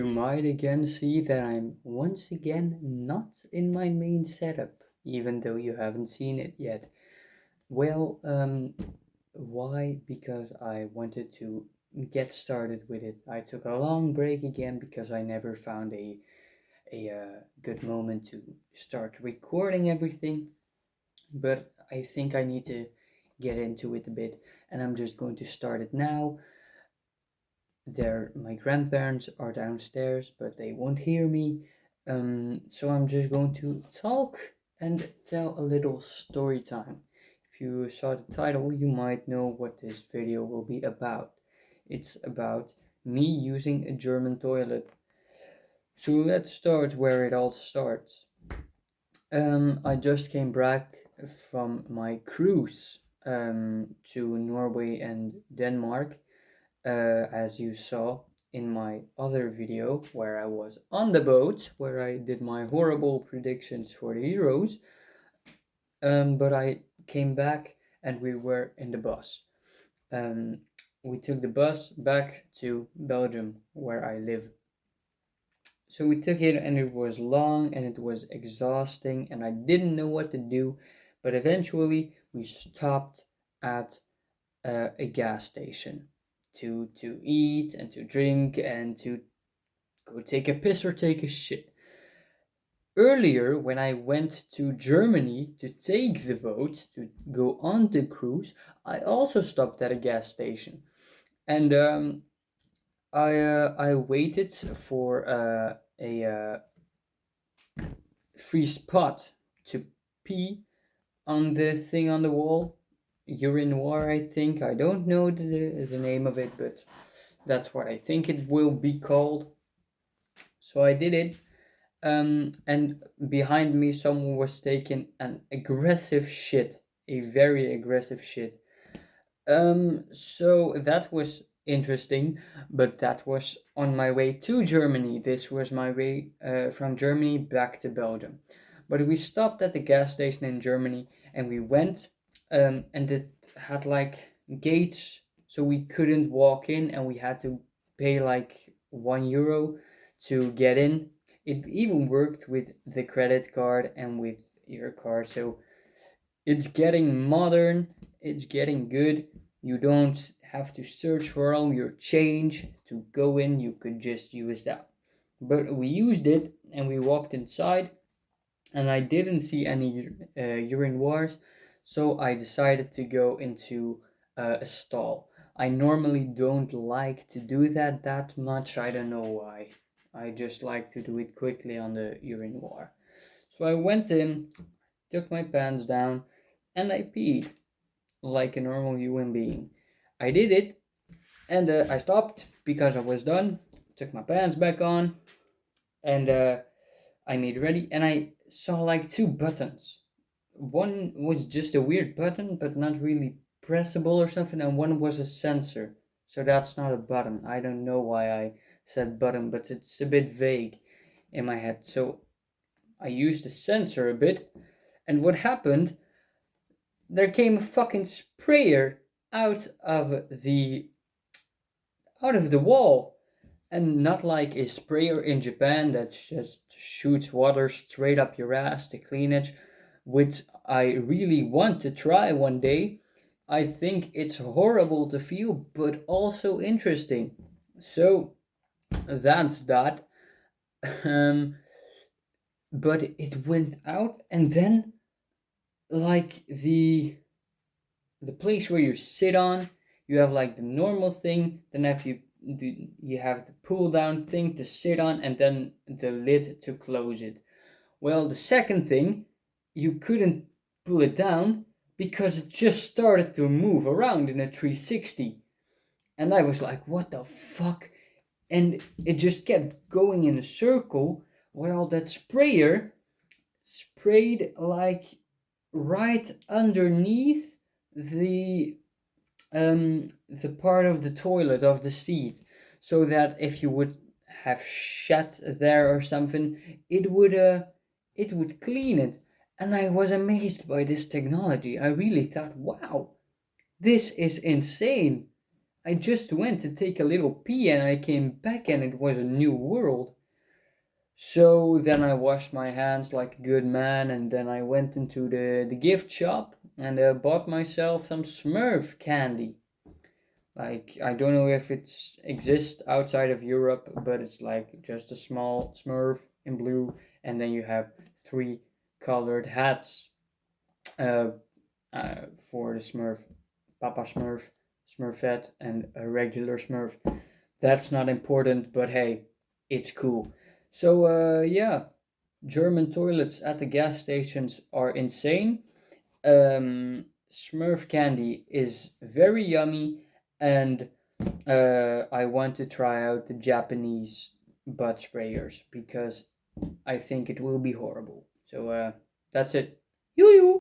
You might again see that I'm once again not in my main setup, even though you haven't seen it yet. Well, why? Because I wanted to get started with it. I took a long break again because I never found a good moment to start recording everything. But I think I need to get into it a bit, and I'm just going to start it now. My grandparents are downstairs, but they won't hear me. So I'm just going to talk and tell a little story time. If you saw the title, you might know what this video will be about. It's about me using a German toilet. So let's start where it all starts. I just came back from my cruise to Norway and Denmark, as you saw in my other video where I was on the boat, where I did my horrible predictions for the Euros. But I came back and we were in the bus. Um, we took the bus back to Belgium, where I live. So we took it and it was long and it was exhausting and I didn't know what to do. But eventually we stopped at a gas station to eat and to drink and to go take a piss or take a shit. Earlier, when I went to Germany to take the boat to go on the cruise, I also stopped at a gas station, and I waited for a free spot to pee on the thing on the wall, urinoir, I think. I don't know the name of it, but that's what I think it will be called. So I did it, and behind me, someone was taking an aggressive shit, a very aggressive shit. So that was interesting, but that was on my way to Germany. This was my way from Germany back to Belgium. But we stopped at the gas station in Germany and we went, and it had like gates, so we couldn't walk in and we had to pay like €1 to get in. It even worked with the credit card and with your card, so it's getting modern, it's getting good. You don't have to search for all your change to go in, you could just use that. But we used it and we walked inside, and I didn't see any urinoirs, so I decided to go into a stall. I normally don't like to do that much, I don't know why. I just like to do it quickly on the urinoir. So I went in, took my pants down, and I peed like a normal human being. I did it, and I stopped because I was done, took my pants back on, and I made ready, and I saw like two buttons. One was just a weird button, but not really pressable or something, and one was a sensor. So that's not a button. I don't know why I said button, but it's a bit vague in my head. So I used the sensor a bit, and what happened, there came a fucking sprayer out of the wall, and not like a sprayer in Japan that just shoots water straight up your ass to clean it, which I really want to try one day. I think it's horrible to feel, but also interesting. So that's that. Um, but it went out, and then like the place where you sit on, you have like the normal thing, then if you have the pull down thing to sit on, and then the lid to close it. Well, the second thing, you couldn't pull it down because it just started to move around in a 360, and I was like, what the fuck? And it just kept going in a circle while that sprayer sprayed like right underneath the the part of the toilet of the seat, so that if you would have shat there or something, it would clean it. And I was amazed by this technology. I really thought, wow, this is insane. I just went to take a little pee and I came back and it was a new world. So then I washed my hands like a good man, and then I went into the gift shop and bought myself some Smurf candy. Like, I don't know if it's exists outside of Europe, but it's like just a small Smurf in blue, and then you have three colored hats uh, for the Smurf, Papa Smurf, Smurfette, and a regular Smurf. That's not important, but hey, it's cool. So yeah, German toilets at the gas stations are insane. Smurf candy is very yummy, and I want to try out the Japanese butt sprayers because I think it will be horrible. So that's it. Yoo yoo!